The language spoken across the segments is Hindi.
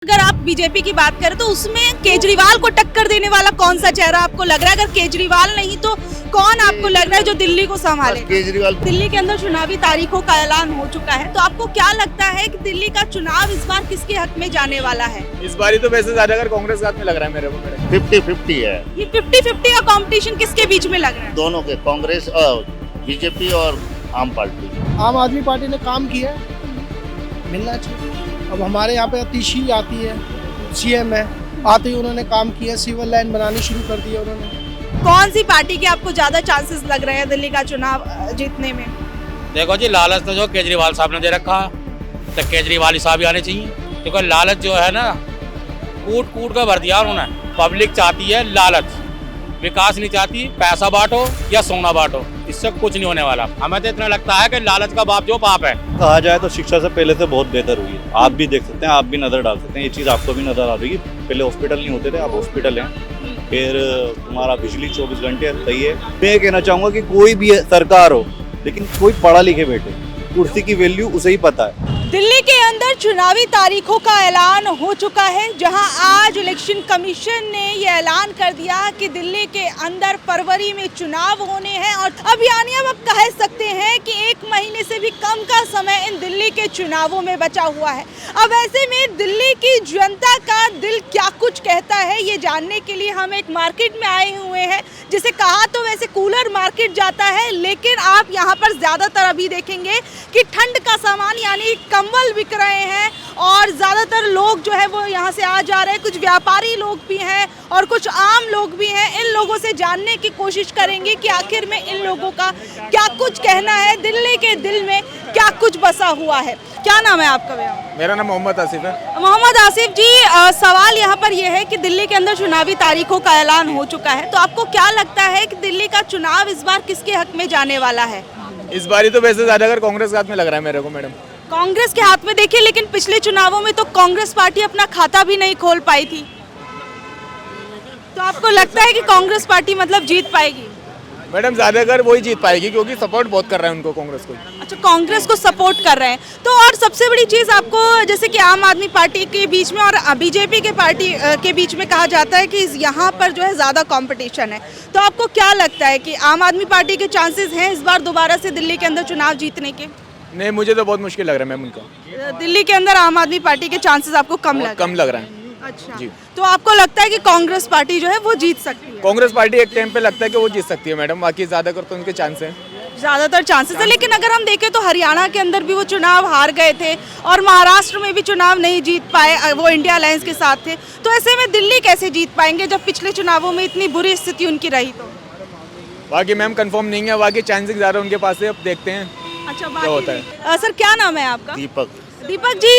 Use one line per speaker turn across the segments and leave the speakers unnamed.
अगर आप बीजेपी की बात करें तो उसमें केजरीवाल को टक्कर देने वाला कौन सा चेहरा आपको लग रहा है? अगर केजरीवाल नहीं तो कौन आपको लग रहा है जो दिल्ली को संभाले?
केजरीवाल।
दिल्ली के अंदर चुनावी तारीखों का ऐलान हो चुका है, तो आपको क्या लगता है कि दिल्ली का चुनाव इस बार किसके हक में जाने वाला है?
इस बार तो वैसे ज्यादा अगर कांग्रेस के हाथ में लग रहा है मेरे को।
50-50 है।
ये 50-50 का कंपटीशन किसके बीच में लग रहा है?
दोनों के, कांग्रेस और बीजेपी और आम पार्टी।
आम आदमी पार्टी ने काम किया, मिलना चाहिए। अब हमारे यहाँ पे अतिशी आती है, सीएम है, आते ही उन्होंने काम किया, सिविल लाइन बनानी शुरू कर दी उन्होंने।
कौन सी पार्टी के आपको ज्यादा चांसेस लग रहे हैं दिल्ली का चुनाव जीतने में?
देखो जी, लालच तो जो केजरीवाल साहब ने दे रखा तो केजरीवाल ही साहब ही आने चाहिए। देखो लालच जो है ना, कूट कूट कर भर दिया उन्होंने। पब्लिक चाहती है लालच, विकास नहीं चाहती पैसा बांटो या सोना बांटो, इससे कुछ नहीं होने वाला। हमें तो इतना लगता है कि लालच का बाप जो पाप है।
कहा जाए तो शिक्षा से पहले से बहुत बेहतर हुई है। आप भी देख सकते हैं, आप भी नजर डाल सकते हैं, ये चीज़ आपको भी नजर आ रही है। पहले हॉस्पिटल नहीं होते थे, अब हॉस्पिटल हैं। फिर तुम्हारा बिजली 24 घंटे सही है। मैं ये कहना चाहूँगा कि कोई भी सरकार हो, लेकिन कोई पढ़ा लिखे बैठे, कुर्सी की वैल्यू उसे ही पता है।
दिल्ली के अंदर चुनावी तारीखों का ऐलान हो चुका है, जहां आज इलेक्शन कमीशन ने ये ऐलान कर दिया कि दिल्ली के अंदर फरवरी में चुनाव होने हैं। और अब यानी अब आप कह सकते हैं कि 1 महीने से भी कम का समय इन दिल्ली के चुनावों में बचा हुआ है। अब ऐसे में दिल्ली की जनता का दिल क्या कुछ कहता है, ये जानने के लिए हम एक मार्केट में आए हुए हैं, जिसे कहा तो वैसे कूलर मार्केट जाता है, लेकिन आप यहाँ पर ज़्यादातर अभी देखेंगे कि ठंड का सामान यानी कंबल बिक रहे हैं। और ज़्यादातर लोग जो है वो यहाँ से आ जा रहे हैं। कुछ व्यापारी लोग भी हैं और कुछ आम लोग भी हैं। इन लोगों से जानने की कोशिश करेंगे कि आखिर में इन लोगों का क्या कुछ कहना है, दिल्ली के दिल में क्या कुछ बसा हुआ है। क्या नाम है आपका भैया?
मेरा नाम मोहम्मद आसिफ है।
मोहम्मद आसिफ जी, सवाल यहाँ पर यह है कि दिल्ली के अंदर चुनावी तारीखों का ऐलान हो चुका है, तो आपको क्या लगता है कि दिल्ली का चुनाव इस बार किसके हक में जाने वाला है?
इस बार तो वैसे ज्यादा अगर कांग्रेस के हाथ में लग रहा है मेरे को मैडम।
कांग्रेस के हाथ में देखिए, लेकिन पिछले चुनावों में तो कांग्रेस पार्टी अपना खाता भी नहीं खोल पाई थी, तो आपको लगता है कि कांग्रेस पार्टी मतलब जीत पाएगी?
मैडम ज्यादातर वही जीत पाएगी क्योंकि सपोर्ट बहुत कर रहा है उनको, कांग्रेस को।
अच्छा, कांग्रेस को सपोर्ट कर रहे हैं। तो और सबसे बड़ी चीज़ आपको, जैसे कि आम आदमी पार्टी के बीच में और बीजेपी के पार्टी के बीच में कहा जाता है कि यहाँ पर जो है ज़्यादा कंपटीशन है, तो आपको क्या लगता है कि आम आदमी पार्टी के चांसेस हैं इस बार दोबारा से दिल्ली के अंदर चुनाव जीतने के?
नहीं, मुझे तो बहुत मुश्किल लग रहा है मैम उनका।
दिल्ली के अंदर आम आदमी पार्टी के चांसेस आपको कम
लग रहा है।
अच्छा
जी।
तो आपको लगता है कि कांग्रेस पार्टी जो है वो जीत सकती है?
कांग्रेस पार्टी एक टाइम पे लगता है कि वो जीत सकती है मैडम, बाकी ज्यादातर तो उनके चांस हैं।
ज़्यादातर चांसेस है, लेकिन अगर हम देखें तो हरियाणा के अंदर भी वो चुनाव हार गए थे और महाराष्ट्र में भी चुनाव नहीं जीत पाए, वो इंडिया अलायंस के साथ थे। तो ऐसे में दिल्ली कैसे जीत पाएंगे जब पिछले चुनावों में इतनी बुरी स्थिति उनकी रही? तो
बाकी मैम कंफर्म नहीं है, बाकी चांसेस ज़्यादा उनके पास है, अब देखते हैं
अच्छा
क्या होता है।
सर, क्या नाम है आपका?
दीपक।
दीपक जी,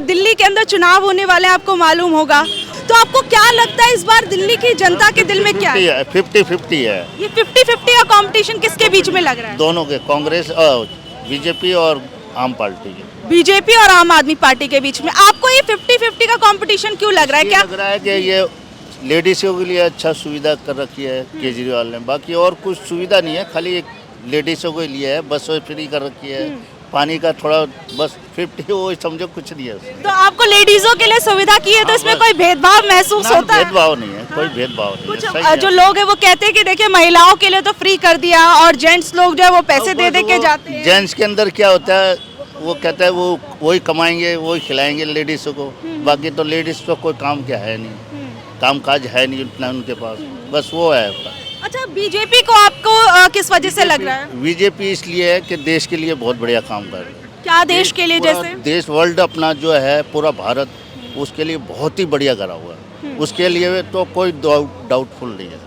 दिल्ली के अंदर चुनाव होने वाले हैं, आपको मालूम होगा, तो आपको क्या लगता है इस बार दिल्ली की जनता के दिल में क्या है?
50-50 है।
ये 50-50 का कंपटीशन किसके बीच में लग रहा है?
दोनों के, कांग्रेस और बीजेपी और आम पार्टी के।
बीजेपी और आम आदमी पार्टी के बीच में। आपको ये 50-50 का कंपटीशन क्यों लग रहा है? क्या
लग रहा है कि ये लेडीज़ों के लिए अच्छा सुविधा कर रखी है केजरीवाल ने, बाकी और कुछ सुविधा नहीं है, खाली एक लेडीज़ों के लिए है, बस फ्री कर रखी है, पानी का थोड़ा बस 50 वो समझो, कुछ नहीं है उसमें।
तो आपको लेडीजों के लिए सुविधा की है, तो इसमें कोई भेदभाव महसूस होता है?
भेदभाव नहीं है, कोई भेदभाव नहीं
कुछ
है, सही है।
जो लोग हैं वो कहते हैं कि देखिए महिलाओं के लिए तो फ्री कर दिया और जेंट्स लोग जो है वो पैसे दे दे के जाते हैं।
जेंट्स के अंदर क्या होता है, वो कहता है वो वही कमाएंगे, वही खिलाएंगे लेडीज़ों को, बाकी तो लेडीज़ को कोई काम क्या है नहीं, काम काज है नहीं उतना उनके पास, बस वो है।
अच्छा, बीजेपी को आपको किस वजह से लग रहा है?
बीजेपी इसलिए है कि देश के लिए बहुत बढ़िया काम कर रही है।
क्या देश के लिए? जैसे
देश, वर्ल्ड अपना जो है पूरा भारत, उसके लिए बहुत ही बढ़िया करा हुआ है, उसके लिए तो कोई डाउटफुल नहीं है।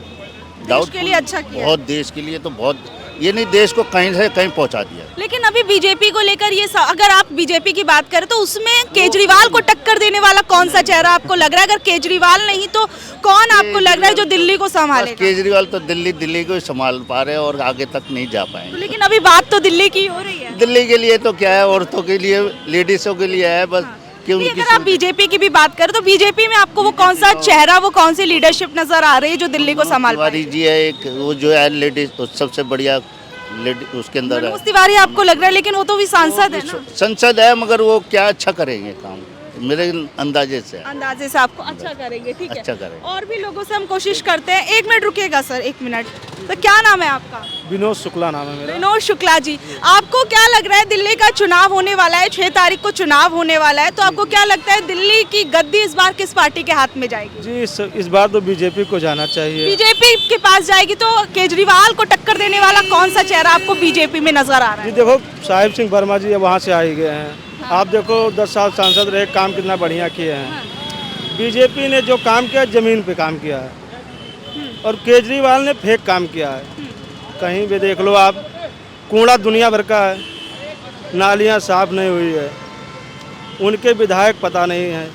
देश के लिए अच्छा किया,
बहुत देश के लिए तो बहुत, ये नहीं देश को कहीं से कहीं पहुंचा दिया।
लेकिन अभी बीजेपी को लेकर ये अगर आप बीजेपी की बात करें तो उसमें केजरीवाल को टक्कर देने वाला कौन सा चेहरा आपको लग रहा है? अगर केजरीवाल नहीं तो कौन आपको लग रहा है जो दिल्ली को संभालेगा?
केजरीवाल तो दिल्ली को ही संभाल पा रहे हैं और आगे तक नहीं जा पाएंगे।
लेकिन अभी बात तो दिल्ली की हो रही है।
दिल्ली के लिए तो क्या है, औरतों के लिए, लेडीजों के लिए है बस।
नहीं, अगर आप बीजेपी की भी बात करें तो बीजेपी में आपको वो कौन सा चेहरा, वो कौन सी लीडरशिप नजर आ रही है जो दिल्ली को संभाल पाएगी?
जी है एक, वो जो है लेडीज सबसे बढ़िया उसके अंदर है।
मनोज तिवारी आपको लग रहा है, लेकिन वो तो भी सांसद है ना?
संसद है, मगर वो क्या अच्छा करेंगे काम, मेरे अंदाजे से
अंदाजे से आपको अच्छा करेंगे, ठीक है।
अच्छा करेंगे।
और भी लोगों से हम कोशिश करते हैं। 1 मिनट रुकिएगा सर, 1 मिनट। तो क्या नाम है आपका?
विनोद शुक्ला नाम है मेरा।
विनोद शुक्ला जी, आपको क्या लग रहा है, दिल्ली का चुनाव होने वाला है, 6 तारीख को चुनाव होने वाला है, तो आपको क्या लगता है दिल्ली की गद्दी इस बार किस पार्टी के हाथ में जाएगी?
जी इस बार तो बीजेपी को जाना चाहिए।
बीजेपी के पास जाएगी। तो केजरीवाल को टक्कर देने वाला कौन सा चेहरा आपको बीजेपी में नजर आ रहा
जी
है?
देखो साहिब सिंह वर्मा जी वहाँ से आ ही गए हैं। आप देखो 10 साल सांसद रहे, काम कितना बढ़िया किए हैं। बीजेपी ने जो काम किया जमीन पे काम किया है और केजरीवाल ने फेक काम किया है। कहीं भी देख लो आप, कूड़ा दुनिया भर का है, नालियाँ साफ नहीं हुई है, उनके विधायक पता नहीं है,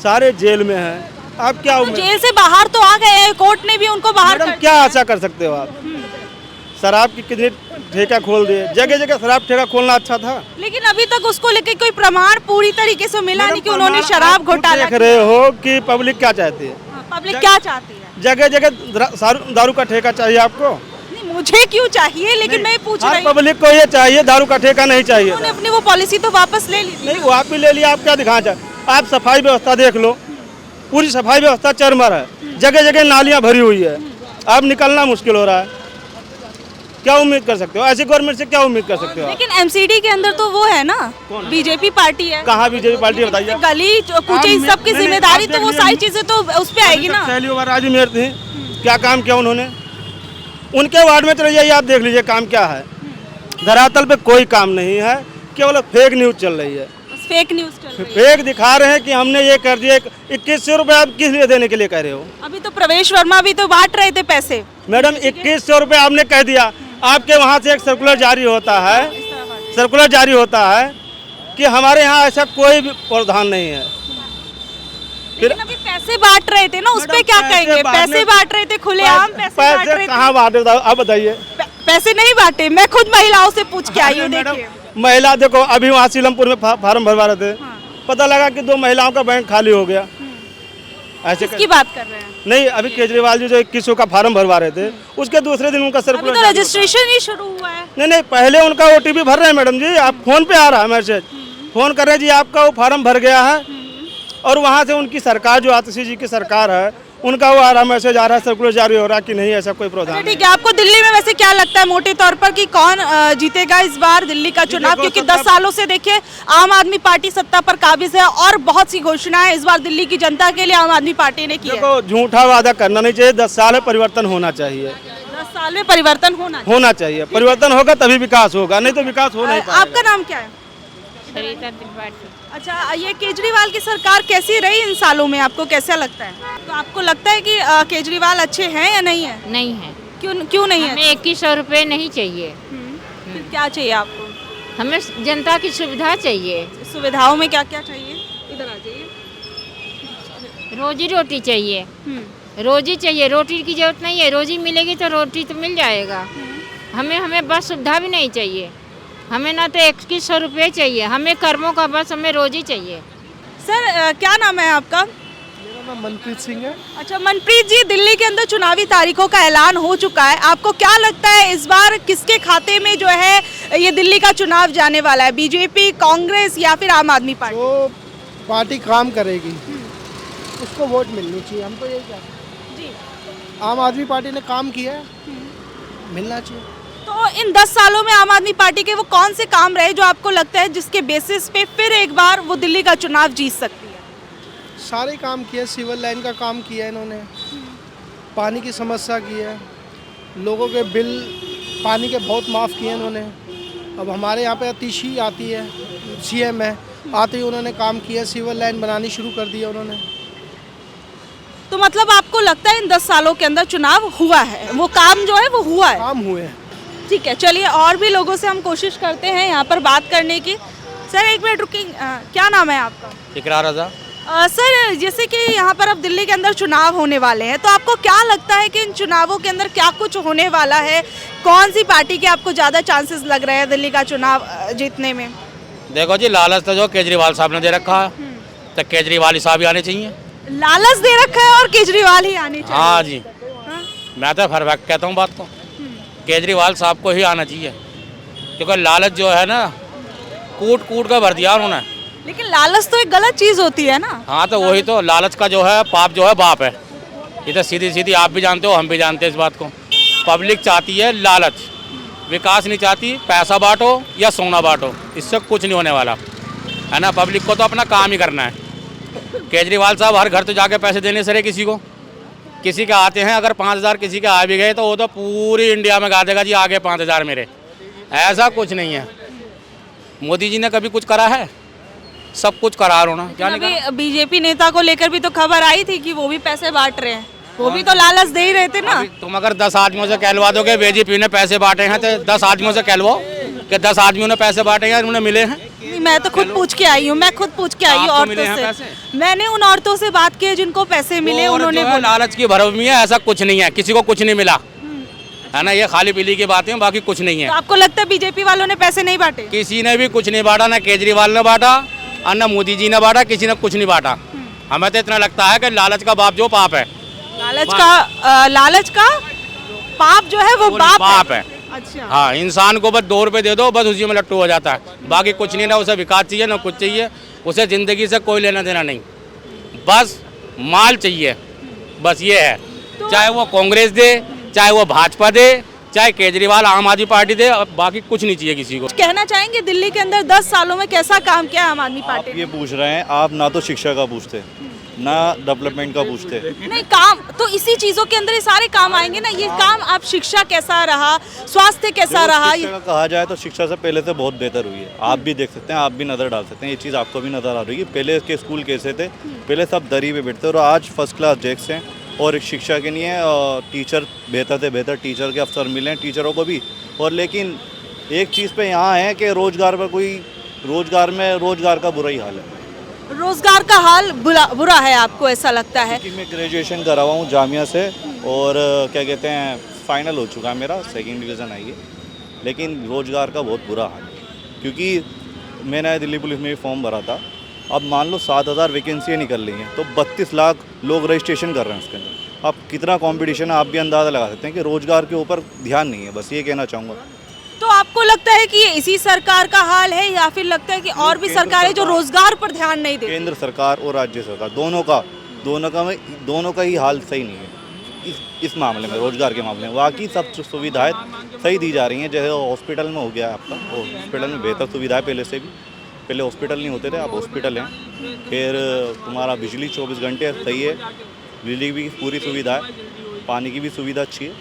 सारे जेल में हैं। आप क्या
तो
उम्मीद,
जेल से बाहर तो आ गए हैं, कोर्ट ने भी उनको बाहर
मैडम
कर
क्या
दिया है।
आशा कर सकते हो आप? शराब की कितनी ठेका खोल दिए, जगह जगह शराब ठेका खोलना अच्छा था।
लेकिन अभी तक उसको लेके कोई प्रमाण पूरी तरीके से मिला नहीं कि उन्होंने
मैडम,
शराब
आप खुद
घोटाला
देख रहे हो कि पब्लिक क्या चाहती है।
किया। पब्लिक क्या चाहती है?
जगह जगह दारू का ठेका चाहिए आपको।
नहीं, मुझे क्यों चाहिए, लेकिन मैं पूछ रही
हर
हूँ।
पब्लिक को ये चाहिए, दारू का ठेका नहीं चाहिए।
उन्होंने अपनी वो पॉलिसी तो वापस ले ली थी।
नहीं वो आप भी ले लिया, आप क्या दिखाना चाहते? आप सफाई व्यवस्था देख लो, पूरी सफाई व्यवस्था चरमर है, जगह जगह नालियाँ भरी हुई है, अब निकलना मुश्किल हो रहा है। क्या उम्मीद कर सकते हो? ऐसी गवर्नमेंट से क्या उम्मीद कर सकते हो आप?
लेकिन एमसीडी के अंदर तो वो है ना, बीजेपी पार्टी है।
कहाँ बीजेपी पार्टी बताइए?
गली कुछ इन सब की
नहीं,
जिम्मेदारी
आप
तो वो
देख
सारी
लीजिए।
चीजें तो उस पे आएगी ना।
पहली बार आज मेयर थी, क्या काम किया उन्होंने? उनके वार्ड में चले जाइए, आप देख लीजिए काम क्या है। धरातल पे कोई काम नहीं है, केवल फेक न्यूज चल रही है।
फेक न्यूज चल रही है।
फेक दिखा रहे हैं कि हमने ये कर दिया। 2100 रुपये आप किस लिए देने के लिए कह रहे हो?
अभी तो प्रवेश वर्मा भी तो बांट रहे थे पैसे।
मैडम 2100 रुपये आपने कह दिया। आपके वहाँ से एक सर्कुलर जारी होता है कि हमारे यहाँ ऐसा कोई भी प्रावधान नहीं है।
लेकिन अभी पैसे बांट रहे थे ना, उस पे क्या कहेंगे? पैसे बांट रहे थे, खुलेआम पैसे बांट रहे थे।
कहाँ बांटे आप बताइए?
पैसे नहीं बांटे, मैं खुद महिलाओं से पूछ के आई हूँ। देखिए
महिला देखो, अभी वहाँ सीलमपुर में फार्म भरवा रहे थे, पता लगा कि 2 महिलाओं का बैंक खाली हो गया। ऐसे
किसकी बात कर रहे हैं?
नहीं, अभी केजरीवाल जी जो 2100 का फार्म भरवा रहे थे, उसके दूसरे दिन उनका
अभी
सर्कुलर
तो रजिस्ट्रेशन ही शुरू हुआ है।
नहीं, पहले उनका OTP भर रहे हैं मैडम जी। आप फोन पे आ रहा है मैसेज, फोन कर रहे हैं जी आपका वो फार्म भर गया है, और वहाँ से उनकी सरकार जो आतिशी जी की सरकार है, उनका वो आ रहा मैसेज आ रहा है, सर्कुलर जारी हो रहा है कि नहीं ऐसा कोई प्रावधान
ठीक है, आपको दिल्ली में वैसे क्या लगता है मोटे तौर पर कि कौन जीतेगा इस बार दिल्ली का चुनाव? क्योंकि 10 सालों से देखिए आम आदमी पार्टी सत्ता पर काबिज है और बहुत सी घोषणाएं इस बार दिल्ली की जनता के लिए आम आदमी पार्टी ने की है।
देखो झूठा वादा करना नहीं चाहिए। 10 साल में परिवर्तन होना चाहिए।
10 साल में परिवर्तन होना
चाहिए। परिवर्तन होगा तभी विकास होगा, नहीं तो विकास हो नहीं पाएगा।
आपका नाम क्या है?
सरिता त्रिपाठी।
अच्छा, ये केजरीवाल की सरकार कैसी रही इन सालों में, आपको कैसा लगता है? तो आपको लगता है कि केजरीवाल अच्छे हैं या नहीं है?
नहीं है।
क्यों नहीं है?
हमें 2100 रुपये नहीं चाहिए।
फिर क्या चाहिए आपको?
हमें जनता की सुविधा चाहिए।
सुविधाओं में क्या क्या चाहिए? इधर आ जाइए।
रोजी रोटी चाहिए। रोजी चाहिए, रोटी की जरूरत नहीं है। रोजी मिलेगी तो रोटी तो मिल जाएगा। हमें बस सुविधा भी नहीं चाहिए। हमें ना तो 2100 रुपये चाहिए, हमें कर्मों का बस, हमें रोजी चाहिए।
सर क्या नाम है आपका?
मेरा नाम मनप्रीत सिंह है।
अच्छा मनप्रीत जी, दिल्ली के अंदर चुनावी तारीखों का ऐलान हो चुका है, आपको क्या लगता है इस बार किसके खाते में जो है ये दिल्ली का चुनाव जाने वाला है? बीजेपी, कांग्रेस या फिर आम आदमी पार्टी?
जो पार्टी काम करेगी उसको वोट मिलनी चाहिए। हम तो यही कहते हैं
जी।
आम आदमी पार्टी ने काम किया है, मिलना चाहिए।
तो इन 10 सालों में आम आदमी पार्टी के वो कौन से काम रहे जो आपको लगता है जिसके बेसिस पे फिर एक बार वो दिल्ली का चुनाव जीत सकती है?
सारे काम किए, सिविल लाइन का काम किया इन्होंने, पानी की समस्या की है, लोगों के बिल पानी के बहुत माफ़ किए इन्होंने। अब हमारे यहाँ पे अतिशी आती है, CM है, आते ही उन्होंने काम किया, सिविल लाइन बनानी शुरू कर दिया उन्होंने।
तो मतलब आपको लगता है इन 10 सालों के अंदर चुनाव हुआ है, वो काम जो है वो हुआ है?
काम हुए हैं।
ठीक है, चलिए और भी लोगों से हम कोशिश करते हैं यहाँ पर बात करने की। सर 1 मिनट रुकिए, क्या नाम है आपका?
इकरार रजा।
सर जैसे कि यहाँ पर अब दिल्ली के अंदर चुनाव होने वाले हैं, तो आपको क्या लगता है कि इन चुनावों के अंदर क्या कुछ होने वाला है? कौन सी पार्टी के आपको ज़्यादा चांसेस लग रहे हैं दिल्ली का चुनाव जीतने में?
देखो जी, लालच तो जो केजरीवाल साहब ने दे रखा है, तो केजरीवाल ही साहब ही आने चाहिए।
लालच दे रखा है और केजरीवाल ही आने चाहिए?
हाँ जी,
हाँ?
मैं तो परफेक्ट कहता हूँ बात को, केजरीवाल साहब को ही आना चाहिए। क्योंकि लालच जो है ना, कूट कूट कर भर दिया उन्होंने।
लेकिन लालच तो एक गलत चीज होती है ना।
हाँ तो वही तो, लालच का जो है पाप जो है बाप है। ये तो सीधी सीधी आप भी जानते हो, हम भी जानते हैं इस बात को। पब्लिक चाहती है लालच, विकास नहीं चाहती। पैसा बांटो या सोना बांटो, इससे कुछ नहीं होने वाला है ना। पब्लिक को तो अपना काम ही करना है। केजरीवाल साहब हर घर तो जाके पैसे देने से रहे किसी के आते हैं, अगर 5,000 किसी के आ भी गए तो वो तो पूरी इंडिया में गा देगा जी आगे 5,000 मेरे। ऐसा कुछ नहीं है। मोदी जी ने कभी कुछ करा है? सब कुछ करार होना क्या नहीं करा?
अभी बीजेपी नेता को लेकर भी तो खबर आई थी कि वो भी पैसे बांट रहे हैं, वो भी तो लालच दे ही रहे थे ना।
तुम अगर 10 आदमियों से कहलवा दोगे बीजेपी ने पैसे बांटे हैं तो 10 आदमियों से कहलवाओ कि 10 आदमियों ने पैसे बांटे हैं, उन्हें मिले हैं।
मैं तो खुद पूछ के आई हूँ, औरतों से। मैंने उन औरतों से बात की जिनको पैसे मिले, उन्होंने बोला
लालच की भरमी है, ऐसा कुछ नहीं है, किसी को कुछ नहीं मिला है ना। ये खाली पीली की बातें हैं, बाकी कुछ नहीं है।
तो आपको लगता है बीजेपी वालों ने पैसे नहीं बांटे?
किसी ने भी कुछ नहीं बांटा, ना केजरीवाल ने बांटा और ना मोदी जी ने बांटा, किसी ने कुछ नहीं बांटा। हमें तो इतना लगता है कि लालच का बाप जो पाप है,
लालच का पाप जो है वो
बाप है।
अच्छा
हाँ, इंसान को बस 2 रुपए दे दो, बस उसी में लट्टू हो जाता है। बाकी कुछ नहीं, ना उसे विकास चाहिए ना कुछ चाहिए, उसे जिंदगी से कोई लेना देना नहीं, बस माल चाहिए, बस ये है। चाहे वो कांग्रेस दे, चाहे वो भाजपा दे, चाहे केजरीवाल आम आदमी पार्टी दे, बाकी कुछ नहीं चाहिए किसी को।
कहना चाहेंगे दिल्ली के अंदर 10 सालों में कैसा काम किया आम आदमी पार्टी
आप ये पूछ रहे हैं, आप ना तो शिक्षा का पूछते ना डेवलपमेंट का पूछते।
नहीं, काम तो इसी चीजों के अंदर ये सारे काम आएंगे ना। ये काम आप शिक्षा कैसा रहा, स्वास्थ्य कैसा रहा,
शिक्षा का कहा जाए तो शिक्षा से पहले से बहुत बेहतर हुई है। आप भी देख सकते हैं, आप भी नज़र डाल सकते हैं, ये चीज़ आपको भी नज़र आ रही है। पहले के स्कूल कैसे थे, पहले सब दरी पे बैठते और आज फर्स्ट क्लास डेस्क हैं। और शिक्षा के लिए टीचर बेहतर से बेहतर टीचर के अवसर मिले हैं टीचरों को भी। और लेकिन एक चीज़ पे यहाँ है कि रोज़गार का बुरा ही हाल है।
रोजगार का हाल बुरा है, आपको ऐसा लगता है?
क्योंकि मैं ग्रेजुएशन कर रहा हूँ जामिया से और क्या कहते हैं फाइनल हो चुका है मेरा, 2nd डिवीज़न आई है, लेकिन रोज़गार का बहुत बुरा हाल है। क्योंकि मैंने दिल्ली पुलिस में भी फॉर्म भरा था, अब मान लो 7,000 वैकेंसियाँ निकल रही हैं तो 32 लाख लोग रजिस्ट्रेशन कर रहे हैं उसके अंदर। अब कितना कंपटीशन है आप भी अंदाज़ा लगा सकते हैं कि रोज़गार के ऊपर ध्यान नहीं है, बस ये कहना चाहूँगा।
तो आपको लगता है कि ये इसी सरकार का हाल है या फिर लगता है कि और भी सरकारें जो रोजगार पर ध्यान नहीं देती?
केंद्र सरकार और राज्य सरकार दोनों का ही हाल सही नहीं है इस मामले में, रोजगार के मामले में। बाकी सब सुविधाएं सही दी जा रही हैं, जैसे हॉस्पिटल में हो गया आपका, हॉस्पिटल में बेहतर सुविधाएं पहले से भी। पहले हॉस्पिटल नहीं होते थे, अब हॉस्पिटल हैं। फिर तुम्हारा बिजली 24 घंटे सही है, बिजली की पूरी सुविधा है, पानी की भी सुविधा अच्छी है,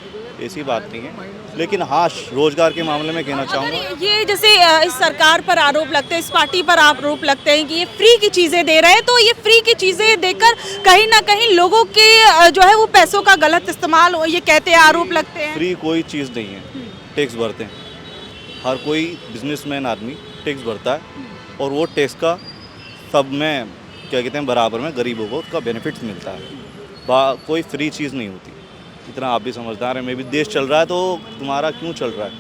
ऐसी बात नहीं है। लेकिन हाँ, रोजगार के मामले में कहना चाहूँगा,
ये जैसे इस सरकार पर आरोप लगते हैं, इस पार्टी पर आरोप लगते हैं कि ये फ्री की चीज़ें दे रहे हैं, तो ये फ्री की चीज़ें देकर कहीं ना कहीं लोगों के जो है वो पैसों का गलत इस्तेमाल, ये कहते हैं, आरोप लगते हैं।
फ्री कोई चीज़ नहीं है, टैक्स भरते हैं। हर कोई बिजनेसमैन आदमी टैक्स भरता है और वो टैक्स का सब में क्या कहते हैं बराबर में गरीबों को उसका बेनिफिट्स मिलता है। कोई फ्री चीज़ नहीं होती, इतना आप भी समझदार हैं। मैं भी, देश चल रहा है तो तुम्हारा क्यों चल रहा है?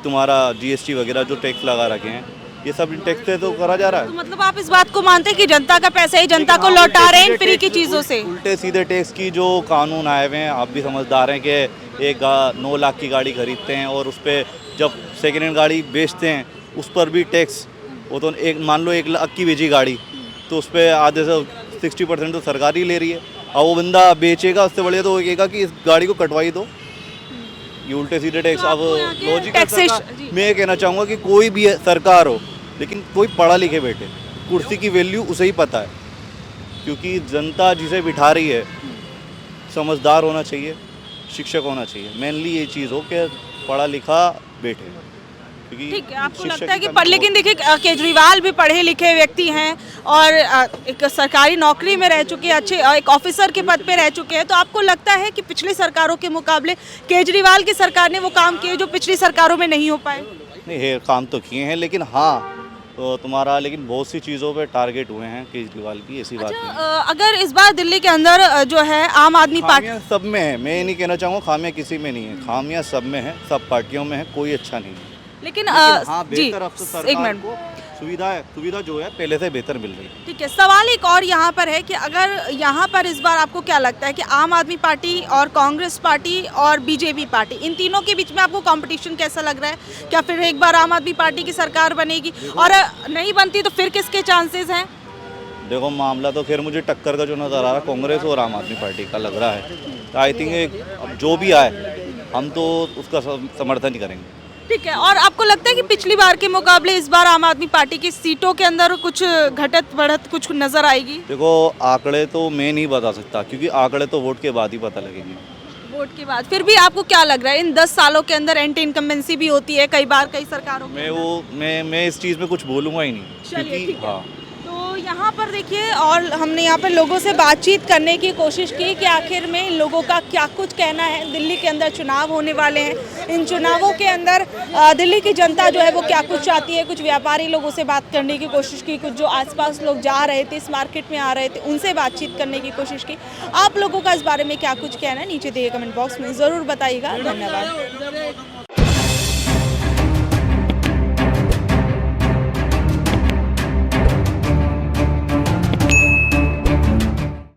तुम्हारा GST वगैरह जो टैक्स लगा रखे हैं, ये सब टैक्स से तो करा जा रहा है।
तो मतलब आप इस बात को मानते हैं कि जनता का पैसा ही जनता को लौटा रहे हैं फ्री की चीज़ों से?
उल्टे सीधे टैक्स की जो कानून आए हुए हैं, आप भी समझदार हैं कि 9 लाख की गाड़ी खरीदते हैं और उस पर जब सेकेंड हैंड गाड़ी बेचते हैं उस पर भी टैक्स। वो तो मान लो 1 लाख की बेची गाड़ी तो उस पर आधे से 60% तो सरकार ही ले रही है। अब वो बंदा बेचेगा, उससे बढ़िया तो वो कहेगा कि इस गाड़ी को कटवाई दो। ये उल्टे सीधे टैक्स। अब लॉजिक मैं ये कहना चाहूँगा कि कोई भी सरकार हो, लेकिन कोई पढ़ा लिखे बैठे, कुर्सी की वैल्यू उसे ही पता है, क्योंकि जनता जिसे बिठा रही है समझदार होना चाहिए, शिक्षक होना चाहिए। मेनली ये चीज़ हो कि पढ़ा लिखा बैठे।
ठीक है, आपको लगता है कि लेकिन देखिए केजरीवाल भी पढ़े लिखे व्यक्ति हैं और एक सरकारी नौकरी में रह चुके हैं, अच्छे एक ऑफिसर के पद पे रह चुके हैं, तो आपको लगता है कि पिछली सरकारों के मुकाबले केजरीवाल की सरकार ने वो काम किए जो पिछली सरकारों में नहीं हो पाए?
नहीं है, काम तो किए हैं, लेकिन हाँ तो तुम्हारा लेकिन बहुत सी चीज़ों पे टारगेट हुए हैं केजरीवाल की, ऐसी बात नहीं।
अगर इस बार दिल्ली के अंदर जो है आम आदमी पार्टी,
सब में है, मैं ये नहीं कहना चाहूँगा खामियां किसी में नहीं है, खामियां सब में है, सब पार्टियों में है, कोई अच्छा नहीं है।
लेकिन
हाँ,
जी
बेहतर अफसर सरकार को सुविधा जो है पहले से बेहतर मिल रही है।
ठीक है, सवाल एक और यहाँ पर है कि अगर यहाँ पर इस बार आपको क्या लगता है कि आम आदमी पार्टी और कांग्रेस पार्टी और बीजेपी पार्टी, इन तीनों के बीच में आपको कंपटीशन कैसा लग रहा है? क्या फिर एक बार आम आदमी पार्टी की सरकार बनेगी, और नहीं बनती तो फिर किसके चांसेस हैं?
देखो मामला तो फिर मुझे टक्कर का जो नज़र आ रहा है कांग्रेस और आम आदमी पार्टी का लग रहा है, तो आई थिंक अब जो भी आए हम तो उसका समर्थन ही करेंगे।
ठीक है, और आपको लगता है कि पिछली बार के मुकाबले इस बार आम आदमी पार्टी की सीटों के अंदर कुछ घटत बढ़त कुछ नजर आएगी?
देखो आंकड़े तो मैं नहीं बता सकता, क्योंकि आंकड़े तो वोट के बाद ही पता लगेंगे।
वोट के बाद फिर भी आपको क्या लग रहा है इन 10 सालों के अंदर एंटी इनकम्बेंसी भी होती है कई बार कई सरकारों में?
मैं इस चीज़ में कुछ बोलूँगा ही नहीं,
चलिए, ठीक
क्योंकि
है।
हाँ
तो यहाँ पर देखिए, और हमने यहाँ पर लोगों से बातचीत करने की कोशिश की कि आखिर में इन लोगों का क्या कुछ कहना है। दिल्ली के अंदर चुनाव होने वाले हैं, इन चुनावों के अंदर दिल्ली की जनता जो है वो क्या कुछ चाहती है। कुछ व्यापारी लोगों से बात करने की कोशिश की, कुछ जो आसपास लोग जा रहे थे, इस मार्केट में आ रहे थे, उनसे बातचीत करने की कोशिश की। आप लोगों का इस बारे में क्या कुछ कहना है नीचे दिए कमेंट बॉक्स में ज़रूर बताइएगा। धन्यवाद।